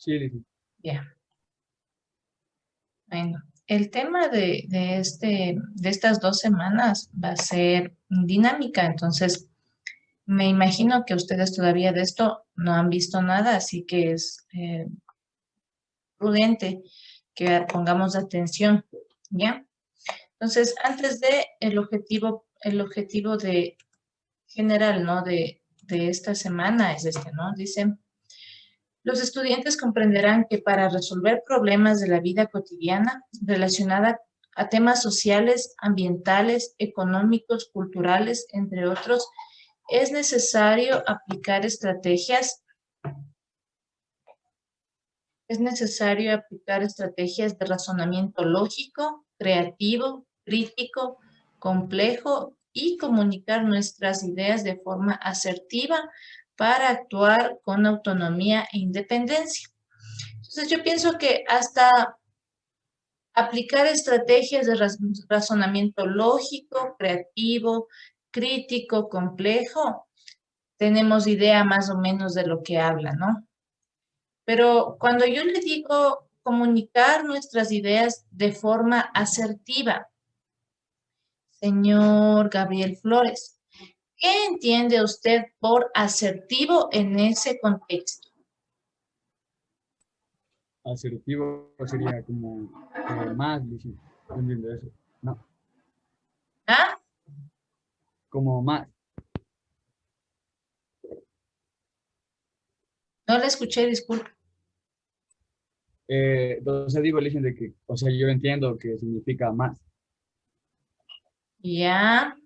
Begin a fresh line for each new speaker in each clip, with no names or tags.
Sí, listo.
Ya. Bueno, el tema de estas 2 semanas va a ser dinámica, entonces me imagino que ustedes todavía de esto no han visto nada, así que es prudente que pongamos atención, ¿ya? Entonces, antes de el objetivo de general, ¿no? De esta semana es este, ¿no? Dice, los estudiantes comprenderán que para resolver problemas de la vida cotidiana relacionada a temas sociales, ambientales, económicos, culturales, entre otros, es necesario aplicar estrategias de razonamiento lógico, creativo, crítico, complejo y comunicar nuestras ideas de forma asertiva para actuar con autonomía e independencia. Entonces yo pienso que hasta aplicar estrategias de razonamiento lógico, creativo, crítico, complejo, tenemos idea más o menos de lo que habla, ¿no? Pero cuando yo le digo comunicar nuestras ideas de forma asertiva, señor Gabriel Flores, ¿qué entiende usted por asertivo en ese contexto?
Asertivo sería como más, listo. No entiendo eso. No,
¿Ah?
como más.
No le escuché, disculpe.
Entonces digo, listen, de que, o sea, yo entiendo que significa más.
Ya.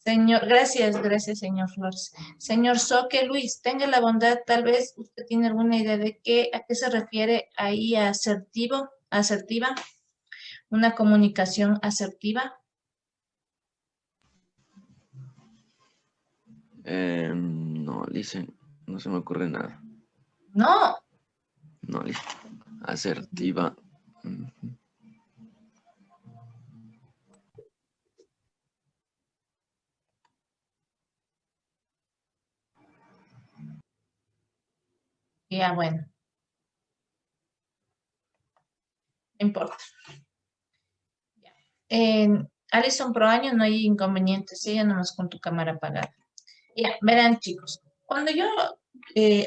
Señor, gracias, señor Flores. Señor Soque Luis, tenga la bondad, tal vez usted tiene alguna idea de a qué se refiere ahí asertiva, una comunicación asertiva.
No, Lice, no se me ocurre nada.
No,
No, Lice. Asertiva.
ya bueno, no importa. Ya. Alison Proaño, no hay inconvenientes, ella nomás con tu cámara apagada. Ya, verán chicos, cuando yo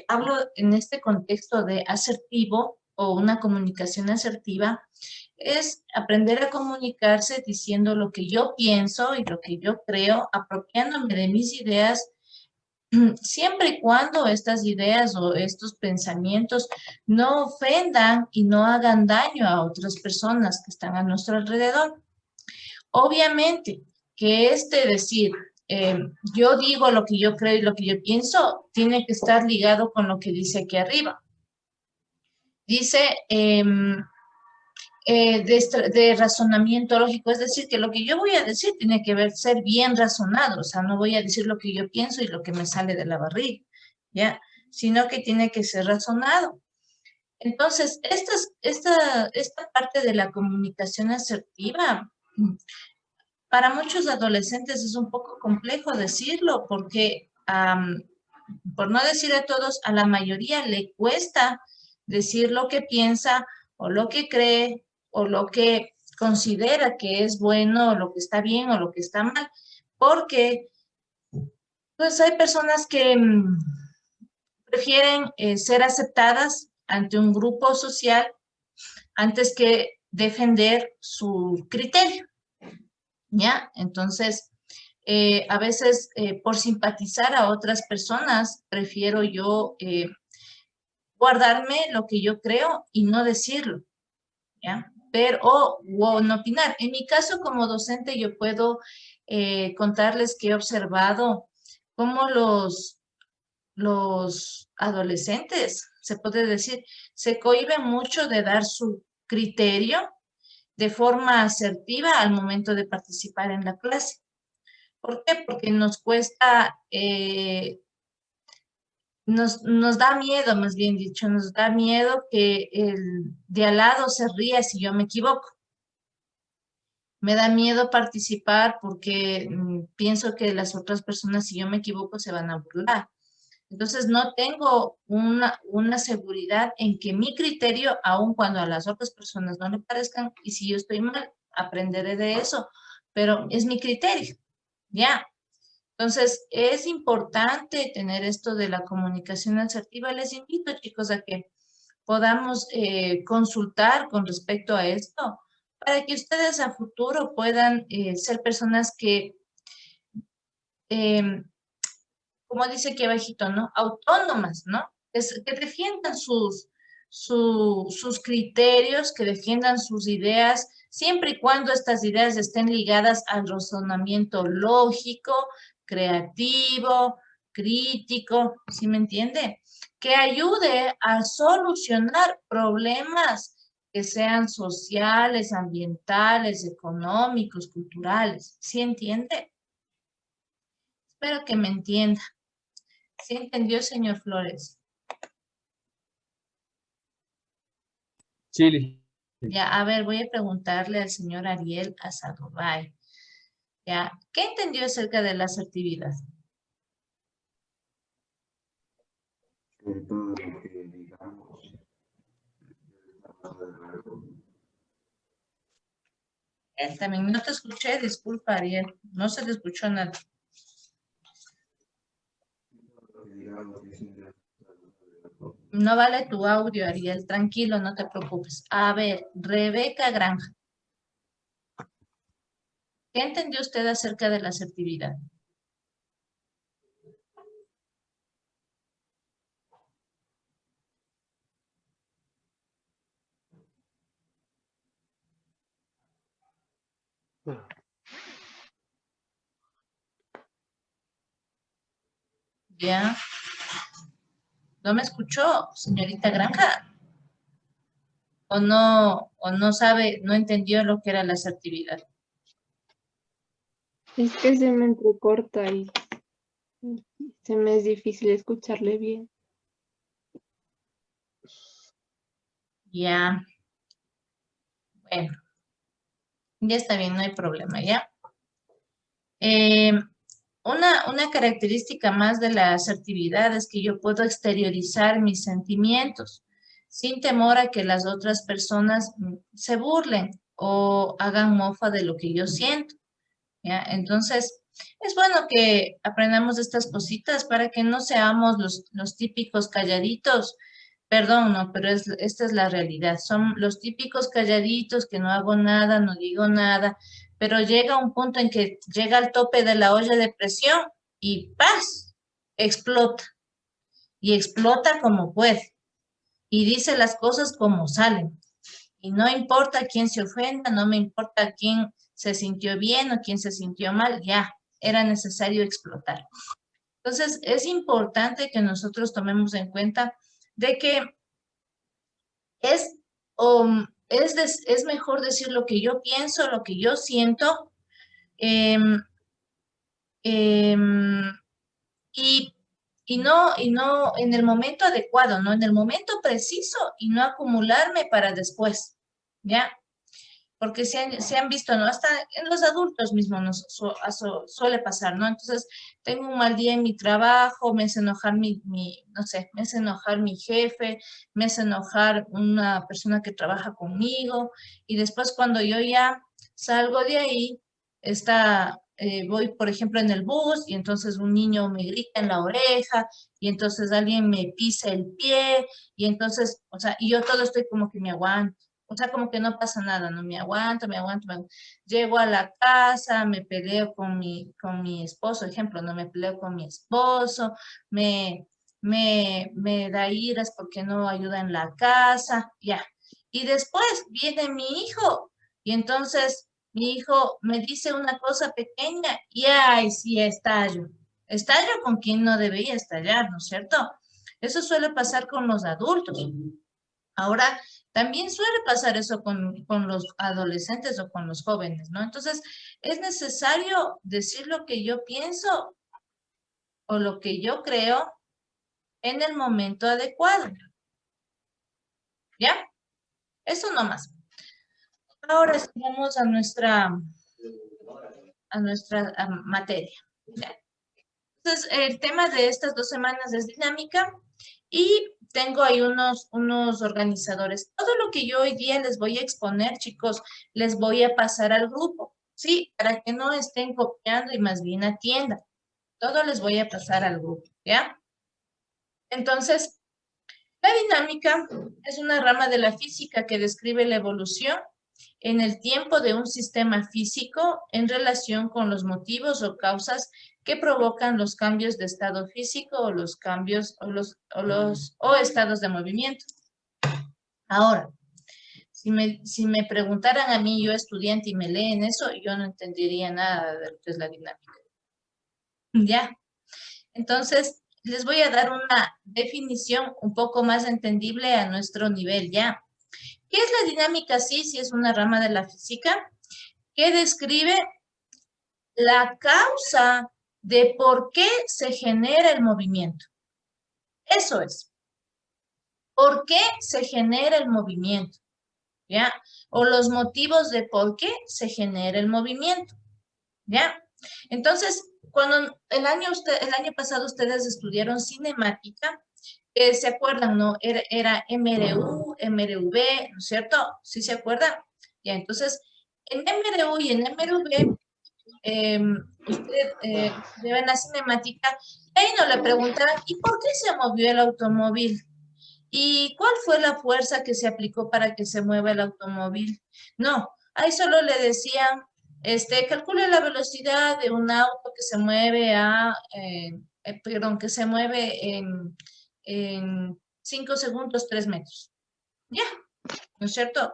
hablo en este contexto de asertivo o una comunicación asertiva, es aprender a comunicarse diciendo lo que yo pienso y lo que yo creo, apropiándome de mis ideas, siempre y cuando estas ideas o estos pensamientos no ofendan y no hagan daño a otras personas que están a nuestro alrededor. Obviamente que decir, yo digo lo que yo creo y lo que yo pienso, tiene que estar ligado con lo que dice aquí arriba. Dice de razonamiento lógico, es decir, que lo que yo voy a decir tiene que ser bien razonado, o sea, no voy a decir lo que yo pienso y lo que me sale de la barriga, ¿ya? Sino que tiene que ser razonado. Entonces, esta parte de la comunicación asertiva, para muchos adolescentes es un poco complejo decirlo porque, por no decir a todos, a la mayoría le cuesta decir lo que piensa o lo que cree o lo que considera que es bueno o lo que está bien o lo que está mal, porque pues hay personas que prefieren ser aceptadas ante un grupo social antes que defender su criterio, ¿ya? Entonces, a veces por simpatizar a otras personas, prefiero yo guardarme lo que yo creo y no decirlo, ¿ya? Pero, o no opinar. En mi caso, como docente, yo puedo contarles que he observado cómo los adolescentes, se puede decir, se cohíben mucho de dar su criterio de forma asertiva al momento de participar en la clase. ¿Por qué? Porque nos cuesta, nos da miedo, más bien dicho, nos da miedo que el de al lado se ría si yo me equivoco. Me da miedo participar porque pienso que las otras personas, si yo me equivoco, se van a burlar. Entonces no tengo una seguridad en que mi criterio, aun cuando a las otras personas no le parezcan, y si yo estoy mal, aprenderé de eso, pero es mi criterio, ¿ya? Entonces es importante tener esto de la comunicación asertiva. Les invito, chicos, a que podamos consultar con respecto a esto, para que ustedes a futuro puedan ser personas que em, como dice aquí abajito, ¿no? Autónomas, ¿no? Que defiendan sus criterios, que defiendan sus ideas, siempre y cuando estas ideas estén ligadas al razonamiento lógico, creativo, crítico, ¿sí me entiende? Que ayude a solucionar problemas que sean sociales, ambientales, económicos, culturales, ¿sí entiende? Espero que me entienda. ¿Sí entendió, señor Flores?
Sí, licenciada.
Ya, a ver, voy a preguntarle al señor Ariel Asadobay. Ya, ¿qué entendió acerca de la asertividad?
Que todo lo que digamos está basado en algo.
También no te escuché, disculpa, Ariel. No se te escuchó nada.
Todo lo que digamos es un resultado de algo.
No vale tu audio, Ariel. Tranquilo, no te preocupes. A ver, Rebeca Granja. ¿Qué entendió usted acerca de la asertividad? Ya. ¿No me escuchó, señorita Granja? O no sabe, no entendió lo que era la asertividad?
Es que se me entrecorta y se me es difícil escucharle bien.
Ya. Bueno, ya está bien, no hay problema, ¿ya? Eh, una característica más de la asertividad es que yo puedo exteriorizar mis sentimientos sin temor a que las otras personas se burlen o hagan mofa de lo que yo siento, ¿ya? Entonces, es bueno que aprendamos estas cositas para que no seamos los típicos calladitos. Perdón, no, pero esta es la realidad. Son los típicos calladitos que no hago nada, no digo nada, pero llega un punto en que llega al tope de la olla de presión y ¡paz! Explota. Y explota como puede. Y dice las cosas como salen. Y no importa quién se ofenda, no me importa quién se sintió bien o quién se sintió mal, ya, era necesario explotar. Entonces, es importante que nosotros tomemos en cuenta de que es, es mejor decir lo que yo pienso, lo que yo siento, em, em, y, y no en el momento adecuado, ¿no? En el momento preciso y no acumularme para después, ¿ya? Porque se han visto, ¿no? Hasta en los adultos mismos suele pasar, ¿no? Entonces, tengo un mal día en mi trabajo, me hace enojar no sé, me hace enojar mi jefe, me hace enojar una persona que trabaja conmigo, y después cuando yo ya salgo de ahí, voy, por ejemplo, en el bus, y entonces un niño me grita en la oreja, y entonces alguien me pisa el pie, y entonces, o sea, y yo todo estoy como que me aguanto. O sea, como que no pasa nada, no me aguanto, me aguanto, me aguanto. Llego a la casa, me peleo con mi esposo, ejemplo, no me peleo con mi esposo, me, me da iras porque no ayuda en la casa, ya. Y después viene mi hijo, y entonces mi hijo me dice una cosa pequeña, y ay, sí, estallo. Estallo con quien no debería estallar, ¿no es cierto? Eso suele pasar con los adultos. Ahora, también suele pasar eso con los adolescentes o con los jóvenes, ¿no? Entonces, es necesario decir lo que yo pienso o lo que yo creo en el momento adecuado, ¿ya? Eso nomás. Ahora sí vamos a nuestra materia, ¿ya? Entonces, el tema de estas 2 semanas es dinámica y tengo ahí unos organizadores. Todo lo que yo hoy día les voy a exponer, chicos, les voy a pasar al grupo, ¿sí? Para que no estén copiando y más bien atiendan. Todo les voy a pasar al grupo, ¿ya? Entonces, la dinámica es una rama de la física que describe la evolución en el tiempo de un sistema físico en relación con los motivos o causas que provocan los cambios de estado físico o los cambios o estados de movimiento. Ahora, si me preguntaran a mí, yo estudiante, y me leen eso, yo no entendería nada de lo que es la dinámica. ¿Ya? Entonces, les voy a dar una definición un poco más entendible a nuestro nivel, ¿ya? ¿Qué es la dinámica? Sí, es una rama de la física que describe la causa de por qué se genera el movimiento. Eso es. ¿Por qué se genera el movimiento? ¿Ya? O los motivos de por qué se genera el movimiento. ¿Ya? Entonces, cuando el año pasado ustedes estudiaron cinemática, ¿se acuerdan, no? Era MRU, MRV, ¿no es cierto? ¿Sí se acuerdan? Ya, entonces, en MRU y en MRV, usted lleva la cinemática, y ahí no le preguntaban, ¿y por qué se movió el automóvil? ¿Y cuál fue la fuerza que se aplicó para que se mueva el automóvil? No, ahí solo le decían, calcule la velocidad de un auto que se mueve que se mueve en 5 segundos, 3 metros. Ya, ¿no es cierto?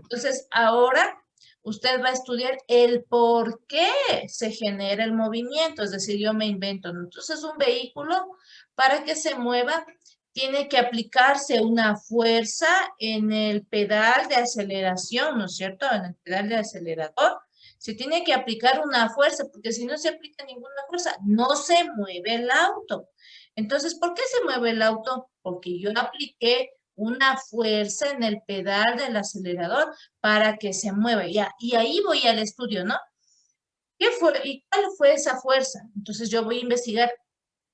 Entonces, ahora usted va a estudiar el por qué se genera el movimiento, es decir, yo me invento, ¿no? Entonces, un vehículo, para que se mueva, tiene que aplicarse una fuerza en el pedal de aceleración, ¿no es cierto? En el pedal de acelerador. Se tiene que aplicar una fuerza, porque si no se aplica ninguna fuerza, no se mueve el auto. Entonces, ¿por qué se mueve el auto? Porque yo apliqué una fuerza en el pedal del acelerador para que se mueva. Ya, y ahí voy al estudio, ¿no? ¿Qué fue? ¿Y cuál fue esa fuerza? Entonces yo voy a investigar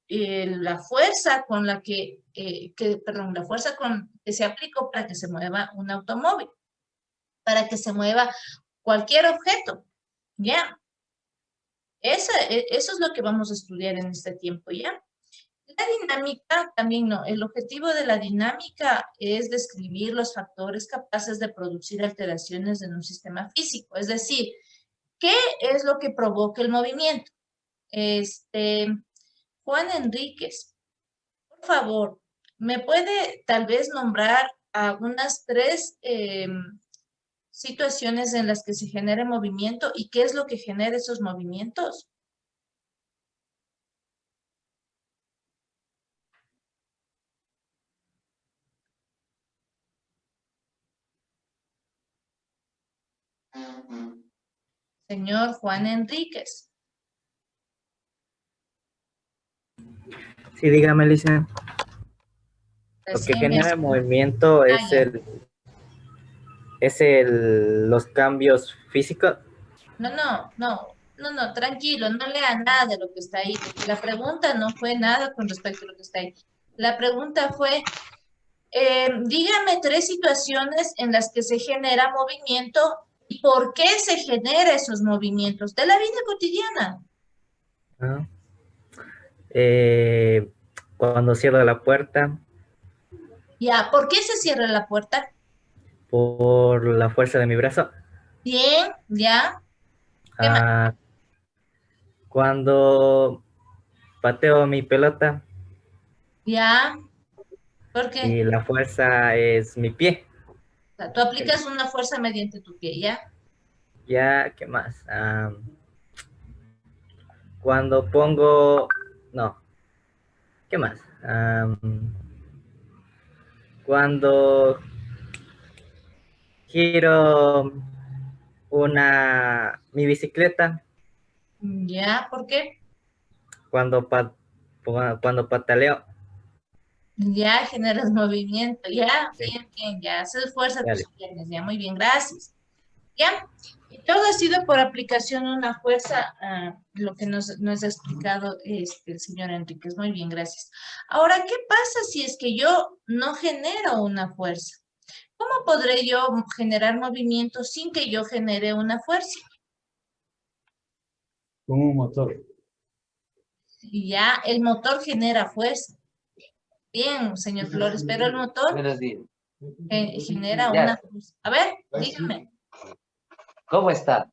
la fuerza con la la fuerza que se aplicó para que se mueva un automóvil, para que se mueva cualquier objeto. ¿Ya? Eso es lo que vamos a estudiar en este tiempo, ¿ya? La dinámica también no. El objetivo de la dinámica es describir los factores capaces de producir alteraciones en un sistema físico. Es decir, ¿qué es lo que provoca el movimiento? Juan Enríquez, por favor, ¿me puede tal vez nombrar algunas 3 situaciones en las que se genera movimiento y qué es lo que genera esos movimientos? Señor Juan Enríquez.
Sí, dígame, Lisa. Lo que
Recién
genera
me-
el movimiento es
ya.
los cambios físicos.
No, tranquilo, no lea nada de lo que está ahí, porque la pregunta no fue nada con respecto a lo que está ahí. La pregunta fue, dígame 3 situaciones en las que se genera movimiento y por qué se genera esos movimientos de la vida cotidiana.
¿No? Cuando cierro la puerta,
Ya, ¿por qué se cierra la puerta?
por la fuerza de mi brazo.
Bien, ya, ¿qué más?
Ah, cuando pateo mi pelota
Ya, ¿por qué?
y la fuerza es mi pie.
O sea, tú aplicas una fuerza mediante tu pie, ¿ya?
Ya, ¿qué más? Cuando pongo... No, ¿qué más? Cuando giro mi bicicleta,
Ya, ¿por qué?
cuando, cuando pataleo.
Ya generas movimiento, ya,
Sí,
bien, ya, haces fuerza a tus
dale.
piernas, ya, muy bien, gracias. ¿Ya? Y todo ha sido por aplicación de una fuerza, lo que nos ha explicado el señor Enríquez. Muy bien, gracias. Ahora, ¿qué pasa si es que yo no genero una fuerza? ¿Cómo podré yo generar movimiento sin que yo genere una fuerza?
Con un motor.
Y ya el motor genera fuerza. Bien, señor Flores, pero el motor
Buenos días.
genera
Ya.
una fuerza. A ver, dígame.
¿Cómo está?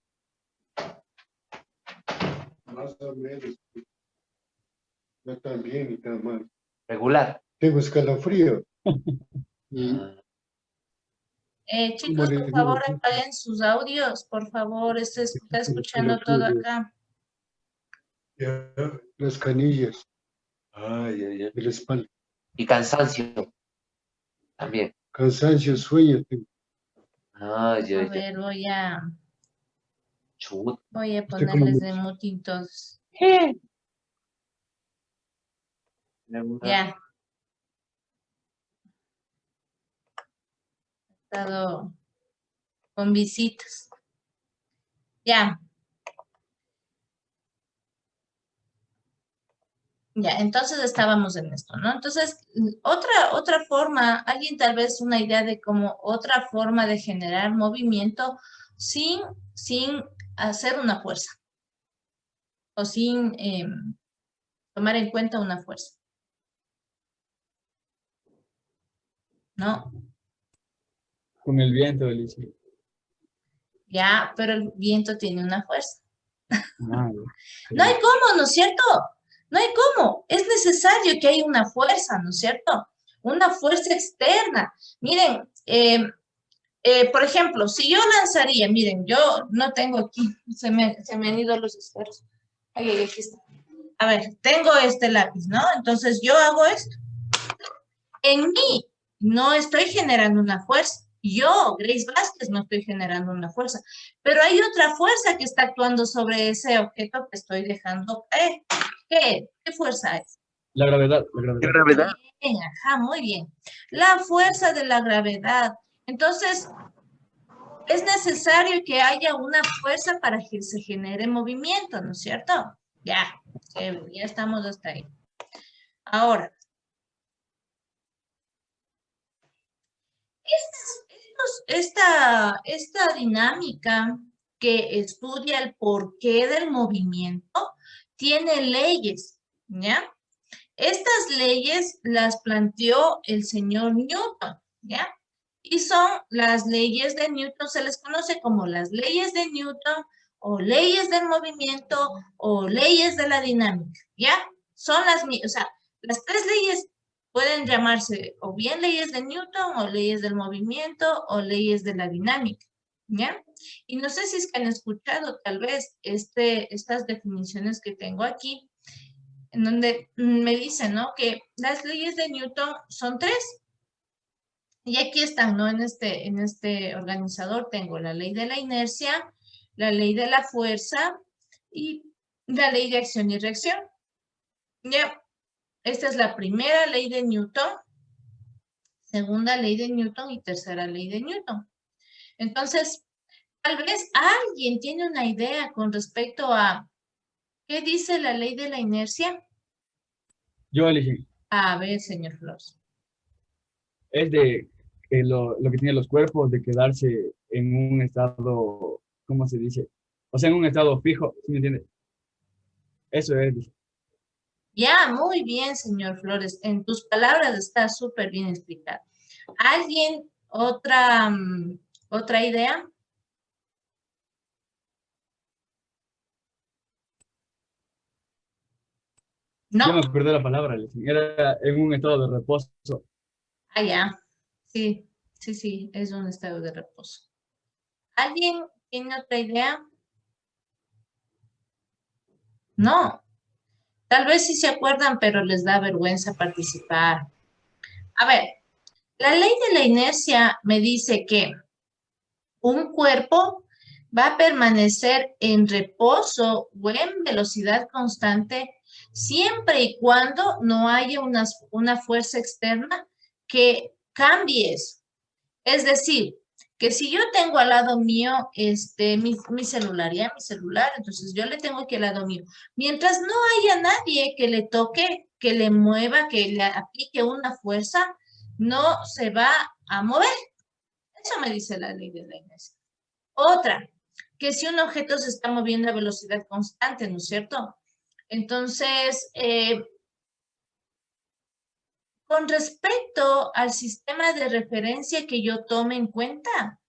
Más o menos. No tan bien ni tan mal.
Regular.
Tengo escalofrío. Y
Chicos,
le
por
digo?
favor, apaguen sus audios, por favor. Está escuchando todo acá.
ya, las canillas
Ay, ay, ay.
de la espalda.
Y cansancio. También.
Cansancio, sueño. Tengo.
Ay, ay,
A
ay.
ver, voy a
Chut.
¿Usted cómo
ponerles
me-
de muting todos.
Regular.
Ya. He estado con visitas. Ya. Ya, entonces estábamos en esto, ¿no? Entonces, otra forma, alguien tal vez una idea de como otra forma de generar movimiento sin hacer una fuerza o sin tomar en cuenta una fuerza, ¿no?
Con el viento, Alicia.
Ya, pero el viento tiene una fuerza.
Ah,
No hay cómo, ¿no es cierto? No hay cómo. Es necesario que haya una fuerza, ¿no es cierto? Una fuerza externa. Miren, por ejemplo, si yo lanzaría, miren, yo no tengo aquí, se me han ido los esferos. Ay, ay, aquí está. A ver, tengo este lápiz, ¿no? Entonces yo hago esto. En mí no estoy generando una fuerza. Yo, Grace Vázquez, no estoy generando una fuerza. Pero hay otra fuerza que está actuando sobre ese objeto que estoy dejando caer. ¿Qué fuerza es?
La gravedad, la gravedad.
Gravedad.
Bien, ajá, muy bien. La fuerza de la gravedad. Entonces, es necesario que haya una fuerza para que se genere movimiento, ¿no es cierto? Ya, ya estamos hasta ahí. Ahora, esta dinámica que estudia el porqué del movimiento tiene leyes, ¿ya? Estas leyes las planteó el señor Newton, ¿ya? Y son las leyes de Newton, se les conoce como las leyes de Newton o leyes del movimiento o leyes de la dinámica, ¿ya? Son o sea, las tres leyes pueden llamarse o bien leyes de Newton o leyes del movimiento o leyes de la dinámica, ¿ya? Y no sé si es que han escuchado tal vez estas definiciones que tengo aquí, en donde me dicen, ¿no? Que las leyes de Newton son tres. Y aquí están, ¿no? En este organizador tengo la ley de la inercia, la ley de la fuerza y la ley de acción y reacción. Ya, esta es la primera ley de Newton, segunda ley de Newton y tercera ley de Newton. Entonces, tal vez alguien tiene una idea con respecto a ¿qué dice la ley de la inercia?
Yo elegí.
A ver, señor Flores.
Es de lo que tienen los cuerpos, de quedarse en un estado, ¿cómo se dice? O sea, en un estado fijo, ¿sí me entiendes? Eso es. Dice.
Ya, muy bien, señor Flores. En tus palabras está súper bien explicado. ¿Alguien otra idea?
Ya
No.
me perdí la palabra, Alicia. Era en un estado de reposo.
Ah, ya. Sí, es un estado de reposo. ¿Alguien tiene otra idea? No. Tal vez sí se acuerdan, pero les da vergüenza participar. A ver, la ley de la inercia me dice que un cuerpo va a permanecer en reposo o en velocidad constante siempre y cuando no haya una fuerza externa que cambie eso. Es decir, que si yo tengo al lado mío mi celular, ya mi celular, entonces yo le tengo aquí al lado mío. Mientras no haya nadie que le toque, que le mueva, que le aplique una fuerza, no se va a mover. Eso me dice la ley de la inercia. Otra, que si un objeto se está moviendo a velocidad constante, ¿no es cierto? Entonces, con respecto al sistema de referencia que yo tome en cuenta,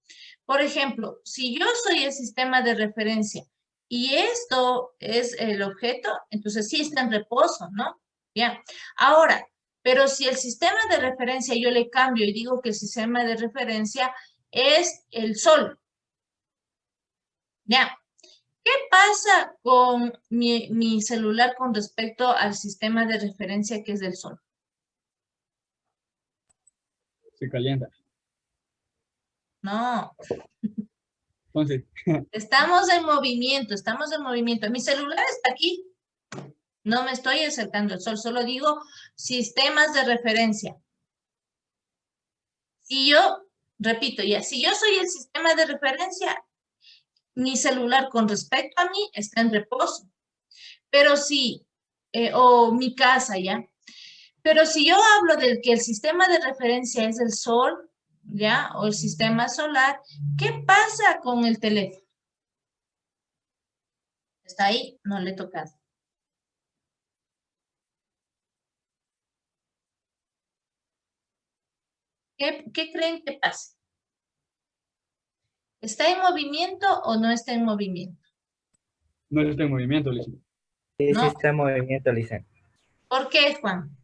por ejemplo, si yo soy el sistema de referencia y esto es el objeto, entonces sí está en reposo, ¿no? Ya. Ahora, pero si el sistema de referencia yo le cambio y digo que el sistema de referencia es el Sol, ya. ¿Qué pasa con mi celular con respecto al sistema de referencia que es del Sol?
Se calienta.
No,
Entonces,
estamos en movimiento, estamos en movimiento. Mi celular está aquí. No me estoy acercando al Sol, solo digo sistemas de referencia. Si yo, repito ya, si yo soy el sistema de referencia, mi celular con respecto a mí está en reposo. Pero si, o mi casa ya, pero si yo hablo del que el sistema de referencia es el Sol, ¿ya? O el sistema solar, ¿qué pasa con el teléfono? Está ahí, no le he tocado. ¿Qué creen que pasa? ¿Está en movimiento o no está en movimiento?
no está en movimiento, Lizzie.
Sí,
No.
sí está en movimiento, Licen.
¿Por qué, Juan?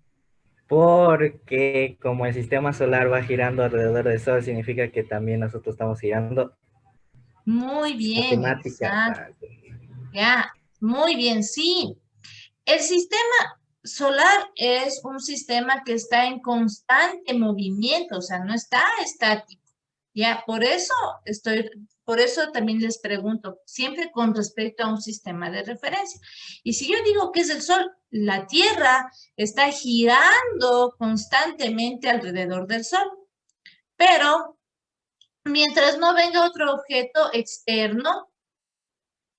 Porque como el sistema solar va girando alrededor del Sol, significa que también nosotros estamos girando.
Muy bien,
Matemática.
exacto. Ya, muy bien, sí. El sistema solar es un sistema que está en constante movimiento, o sea, no está estático. Ya, por eso también les pregunto, siempre con respecto a un sistema de referencia. Y si yo digo que es el Sol, la Tierra está girando constantemente alrededor del Sol. Pero mientras no venga otro objeto externo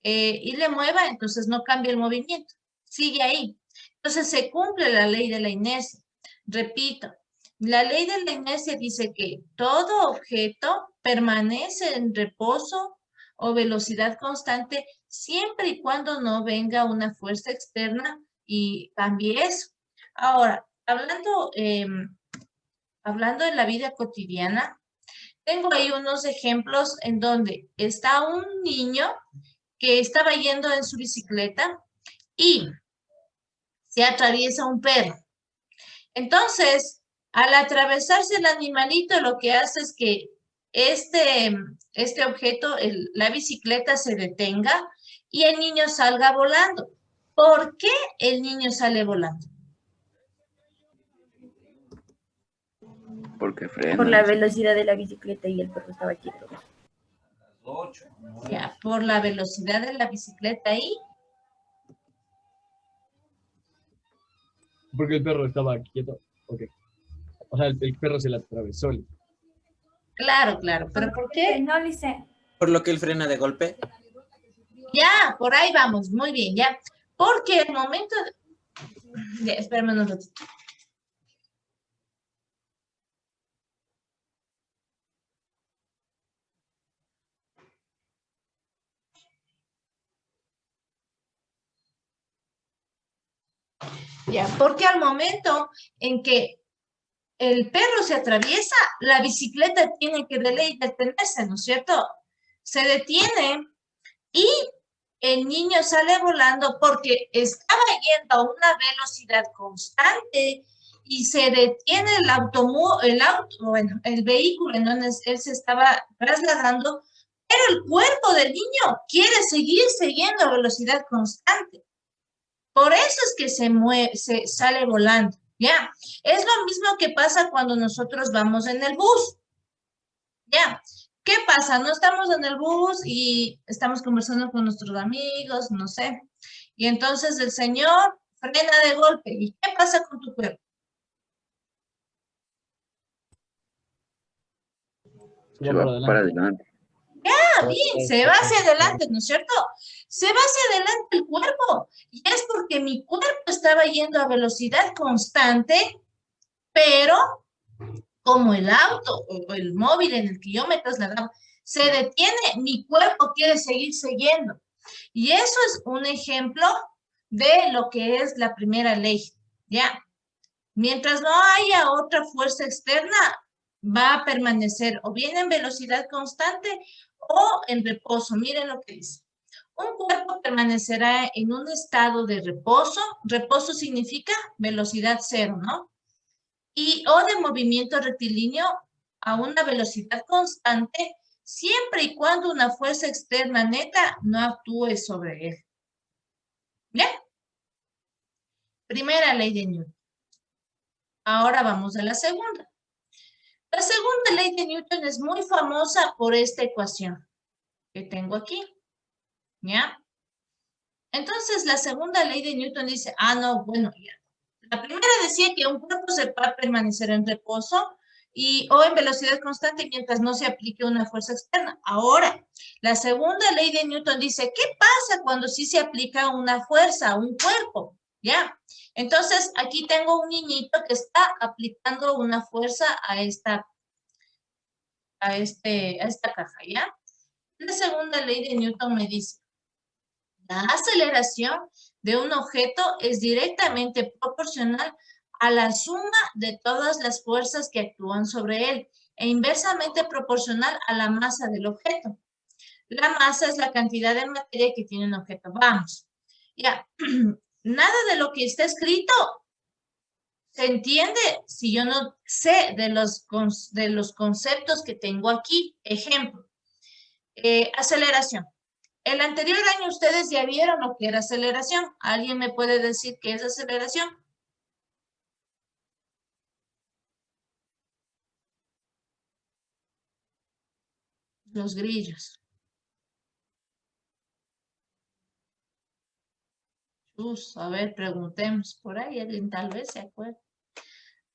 y le mueva, entonces no cambia el movimiento. Sigue ahí. Entonces se cumple la ley de la inercia. Repito, la ley de la inercia dice que todo objeto permanece en reposo o velocidad constante siempre y cuando no venga una fuerza externa y cambie eso. Ahora, hablando en la vida cotidiana, tengo ahí unos ejemplos en donde está un niño que estaba yendo en su bicicleta y se atraviesa un perro. Entonces, al atravesarse el animalito, lo que hace es que este objeto, la bicicleta, se detenga y el niño salga volando. ¿Por qué el niño sale volando?
Porque frena.
Por la velocidad de la bicicleta y el perro estaba quieto.
Ya, por la velocidad de la bicicleta y
Porque el perro estaba quieto. Ok. O sea, el perro se la atravesó.
claro, pero ¿por qué?
No, Lice.
Por lo que él frena de golpe.
Ya, por ahí vamos, muy bien, ya. Porque el momento ya, espérame un ratito. Ya, porque al momento en que el perro se atraviesa, la bicicleta tiene que de ley detenerse, ¿no es cierto? Se detiene y el niño sale volando porque estaba yendo a una velocidad constante y se detiene el vehículo en donde él se estaba trasladando, pero el cuerpo del niño quiere seguir siguiendo a velocidad constante. Por eso es que se sale volando, ¿ya? Es lo mismo que pasa cuando nosotros vamos en el bus, ¿ya? ¿Qué pasa? No estamos en el bus y estamos conversando con nuestros amigos, no sé. Y entonces el señor frena de golpe. ¿Y qué pasa con tu cuerpo?
Se va para
para
adelante.
adelante.
Ah, bien, se va hacia adelante, ¿no es cierto? Se va hacia adelante el cuerpo. Y es porque mi cuerpo estaba yendo a velocidad constante, pero como el auto o el móvil en el que yo me trasladaba se detiene, mi cuerpo quiere seguir siguiendo. Y eso es un ejemplo de lo que es la primera ley, ¿ya? Mientras no haya otra fuerza externa, va a permanecer o bien en velocidad constante o en reposo. Miren lo que dice. Un cuerpo permanecerá en un estado de reposo. Reposo significa velocidad cero, ¿no? O de movimiento rectilíneo a una velocidad constante, siempre y cuando una fuerza externa neta no actúe sobre él. ¿Bien? Primera ley de Newton. Ahora vamos a la segunda. La segunda ley de Newton es muy famosa por esta ecuación que tengo aquí. ¿Ya? Entonces, la segunda ley de Newton dice, no, bueno, ya. La primera decía que un cuerpo se va a permanecer en reposo o en velocidad constante mientras no se aplique una fuerza externa. Ahora, la segunda ley de Newton dice, ¿qué pasa cuando sí se aplica una fuerza a un cuerpo? ¿Ya? Entonces, aquí tengo un niñito que está aplicando una fuerza a esta caja, ¿ya? La segunda ley de Newton me dice, la aceleración de un objeto es directamente proporcional a la suma de todas las fuerzas que actúan sobre él e inversamente proporcional a la masa del objeto. La masa es la cantidad de materia que tiene un objeto. Vamos. Ya, nada de lo que está escrito se entiende si yo no sé de los conceptos que tengo aquí. Ejemplo, aceleración. El anterior año ustedes ya vieron lo que era aceleración. ¿Alguien me puede decir qué es aceleración? Los grillos. A ver, preguntemos por ahí, alguien tal vez se acuerde.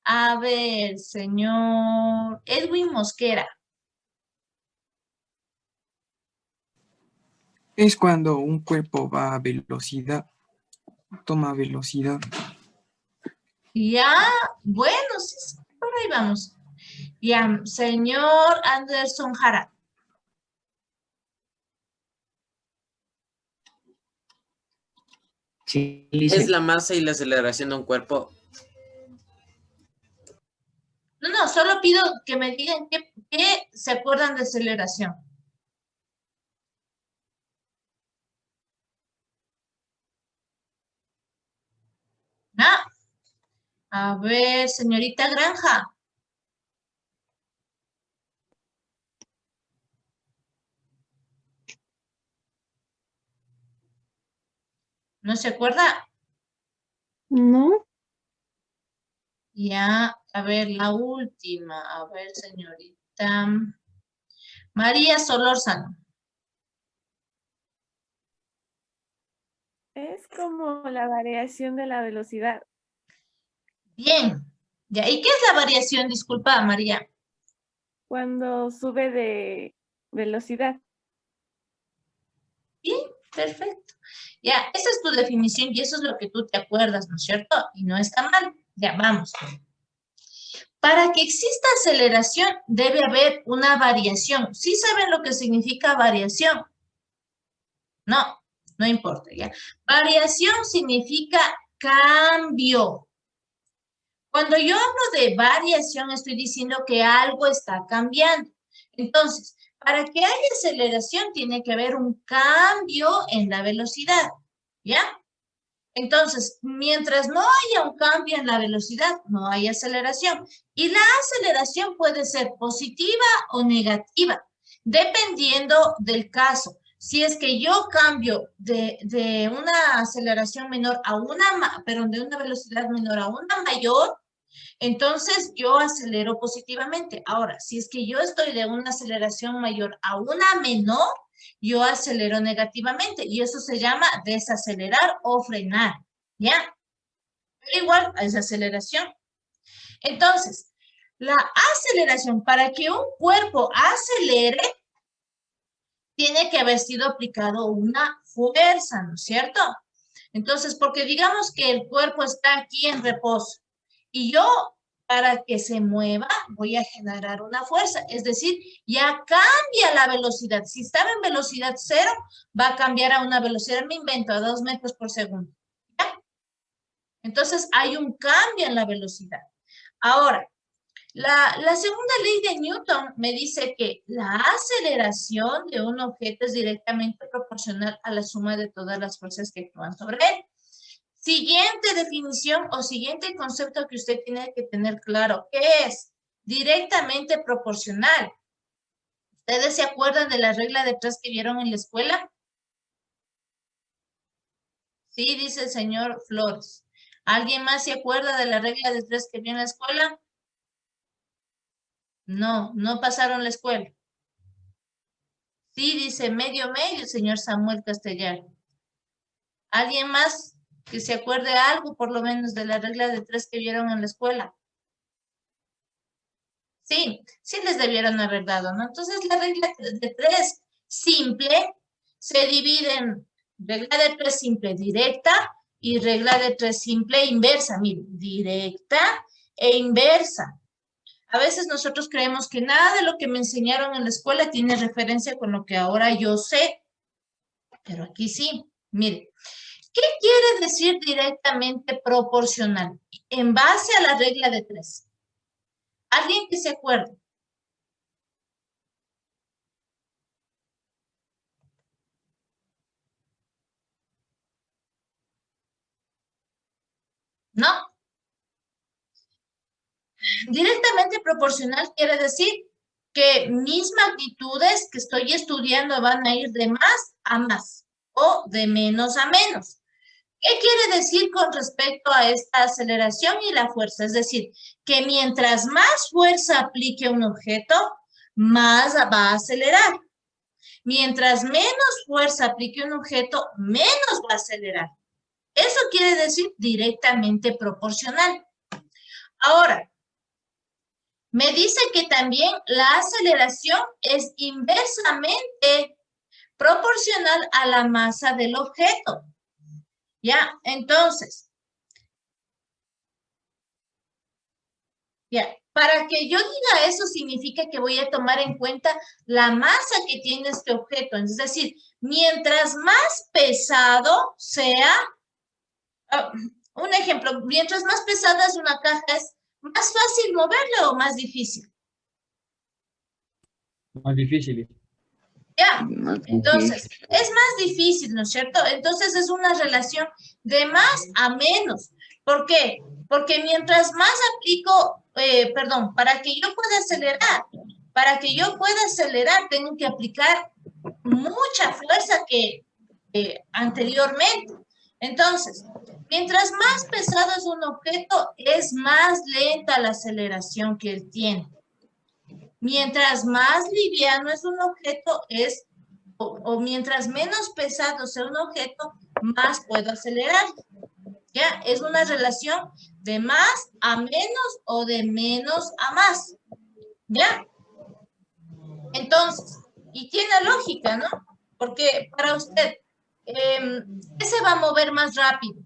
A ver, señor Edwin Mosquera.
Es cuando un cuerpo va a velocidad, toma velocidad.
Ya, bueno, sí, por ahí vamos. Ya, señor Anderson Jara.
Sí,
¿Es la masa y la aceleración de un cuerpo?
No, solo pido que me digan qué se acuerdan de aceleración. A ver, señorita Granja. ¿No se acuerda?
No.
Ya, a ver, la última. A ver, señorita. María Solórzano.
Es como la variación de la velocidad.
Bien. Ya, ¿y qué es la variación? Disculpa, María.
Cuando sube de velocidad.
Bien, perfecto. Ya, esa es tu definición y eso es lo que tú te acuerdas, ¿no es cierto? Y no está mal. Ya, vamos. Para que exista aceleración debe haber una variación. ¿Sí saben lo que significa variación? No, no importa, ¿ya? Variación significa cambio. Cuando yo hablo de variación, estoy diciendo que algo está cambiando. Entonces, para que haya aceleración, tiene que haber un cambio en la velocidad, ¿ya? Entonces, mientras no haya un cambio en la velocidad, no hay aceleración. Y la aceleración puede ser positiva o negativa, dependiendo del caso. Si es que yo cambio de una aceleración menor a de una velocidad menor a una mayor, entonces yo acelero positivamente. Ahora, si es que yo estoy de una aceleración mayor a una menor, yo acelero negativamente y eso se llama desacelerar o frenar, ¿ya? Pero igual es aceleración. Entonces, La aceleración, para que un cuerpo acelere, tiene que haber sido aplicado una fuerza, ¿no es cierto? Entonces, porque digamos que el cuerpo está aquí en reposo y yo, para que se mueva, voy a generar una fuerza. Es decir, ya cambia la velocidad. Si estaba en velocidad 0, va a cambiar a una velocidad, me invento, a 2 metros por segundo. ¿Ya? Entonces, hay un cambio en la velocidad. Ahora, la segunda ley de Newton me dice que la aceleración de un objeto es directamente proporcional a la suma de todas las fuerzas que actúan sobre él. Siguiente definición o siguiente concepto que usted tiene que tener claro, ¿qué es? Directamente proporcional. ¿Ustedes se acuerdan de la regla de 3 que vieron en la escuela? Sí, dice el señor Flores. ¿Alguien más se acuerda de la regla de 3 que vio en la escuela? No, no pasaron la escuela. Sí, dice medio, señor Samuel Castellano. ¿Alguien más que se acuerde algo, por lo menos, de la regla de 3 que vieron en la escuela? Sí, sí les debieron haber dado, ¿no? Entonces, la regla de 3 simple se divide en regla de 3 simple directa y regla de 3 simple inversa. Miren, directa e inversa. A veces nosotros creemos que nada de lo que me enseñaron en la escuela tiene referencia con lo que ahora yo sé. Pero aquí sí. Mire, ¿qué quiere decir directamente proporcional? En base a la regla de 3. ¿Alguien que se acuerde? ¿No? Directamente proporcional quiere decir que mis magnitudes que estoy estudiando van a ir de más a más o de menos a menos. ¿Qué quiere decir con respecto a esta aceleración y la fuerza? Es decir, que mientras más fuerza aplique un objeto, más va a acelerar. Mientras menos fuerza aplique un objeto, menos va a acelerar. Eso quiere decir directamente proporcional. Ahora, me dice que también la aceleración es inversamente proporcional a la masa del objeto. ¿Ya? Entonces, ya, para que yo diga eso significa que voy a tomar en cuenta la masa que tiene este objeto. Es decir, mientras más pesado sea, un ejemplo, mientras más pesada es una caja, ¿es más fácil moverla o más difícil?
Más difícil.
Ya, entonces, es más difícil, ¿no es cierto? Entonces es una relación de más a menos. ¿Por qué? Porque mientras más aplico, para que yo pueda acelerar, tengo que aplicar mucha fuerza que anteriormente. Entonces, mientras más pesado es un objeto, es más lenta la aceleración que él tiene. Mientras más liviano es un objeto, o mientras menos pesado sea un objeto, más puedo acelerar. ¿Ya? Es una relación de más a menos o de menos a más. ¿Ya? Entonces, y tiene lógica, ¿no? Porque para usted, ¿qué se va a mover más rápido?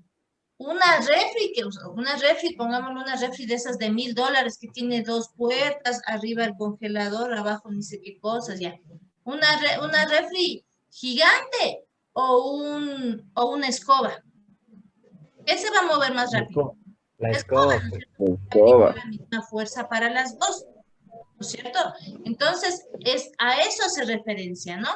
Una refri, pongámosle una refri de esas de $1000 que tiene 2 puertas, arriba el congelador, abajo ni sé qué cosas, ya. Una refri gigante o una escoba. ¿Qué se va a mover más rápido?
La escoba.
La misma fuerza para las dos, ¿no es cierto? Entonces, a eso hace referencia, ¿no?